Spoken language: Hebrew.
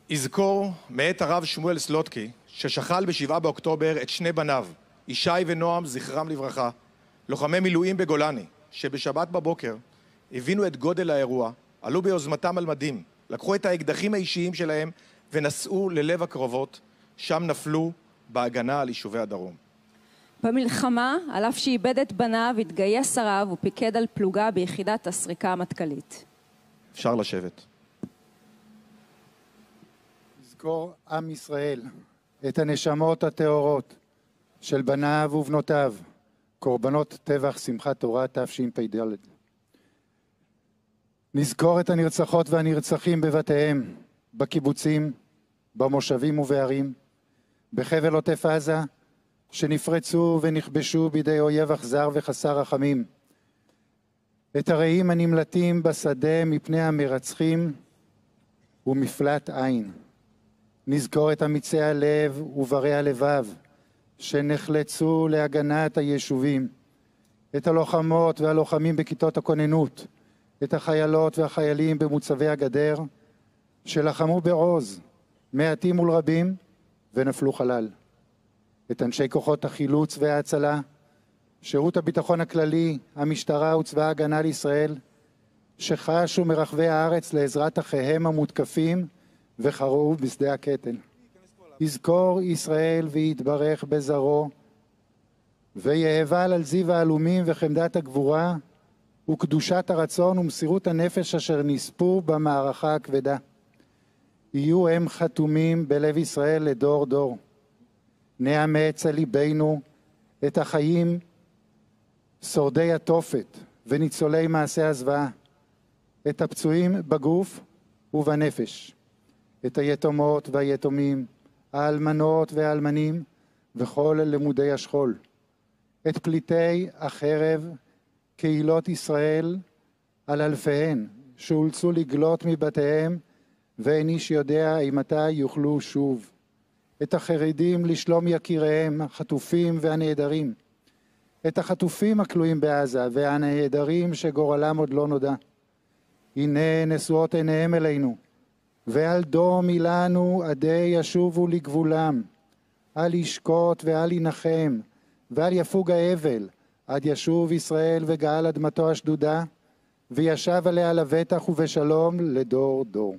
יזכור מאת הרב שמואל סלוטקי, ששכל ב7 באוקטובר את שני בניו, ישי ונועם זכרם לברכה, לוחמי מילואים בגולני, שבשבת בבוקר הבינו את גודל האירוע, עלו ביוזמתם על מדים, לקחו את האקדחים האישיים שלהם ונסעו ללב הקרבות, שם נפלו בהגנה על יישובי הדרום. במלחמה, על אף שאיבד את בניו, התגייס הרב ופיקד על פלוגה ביחידת הסריקה המטכ"לית. אפשר לשבת. יזכור עם ישראל את הנשמות הטהורות של בניו ובנותיו, קורבנות טבח שמחת תורה תשפ"ד. נזכור את הנרצחות והנרצחים בבתיהם, בקיבוצים, במושבים ובערים, בחבל עוטף עזה, שנפרצו ונכבשו בידי אויב אכזר וחסר רחמים, את הרעים הנמלטים בשדה מפני המרצחים ומפלט עין. נזכור את אמיצי הלב וברי הלבב שנחלצו להגנת היישובים, את הלוחמות והלוחמים בכיתות הכוננות, את החיילות והחיילים במוצבי הגדר שלחמו בעוז, מעטים מול רבים ונפלו חלל. את אנשי כוחות החילוץ וההצלה, שירות הביטחון הכללי, המשטרה וצבא ההגנה לישראל, שחשו מרחבי הארץ לעזרת אחיהם המותקפים וחרעו בשדה הקטל. יזכור ישראל ויתברך בזרעו, ויהבל על זיו העלומים וחמדת הגבורה, וקדושת הרצון ומסירות הנפש אשר נספו במערכה הכבדה. יהיו הם חתומים בלב ישראל לדור דור. נאמץ על ליבנו את החיים שורדי התופת וניצולי מעשי הזוועה, את הפצועים בגוף ובנפש, את היתומות והיתומים, האלמנות והאלמנים וכל למודי השכול, את פליטי החרב, קהילות ישראל על אלפיהן שאולצו לגלות מבתיהם ואין איש יודע אם מתי יוכלו שוב, את החרדים לשלום יקיריהם, החטופים והנעדרים, את החטופים הכלואים בעזה והנעדרים שגורלם עוד לא נודע. הנה נשואות עיניהם אלינו, ועל דום אילנו עדי ישובו לגבולם, אל ישקוט ואל ינחם, ואל יפוג האבל, עד ישוב ישראל וגאל אדמתו השדודה, וישב עליה לבטח ובשלום לדור דור.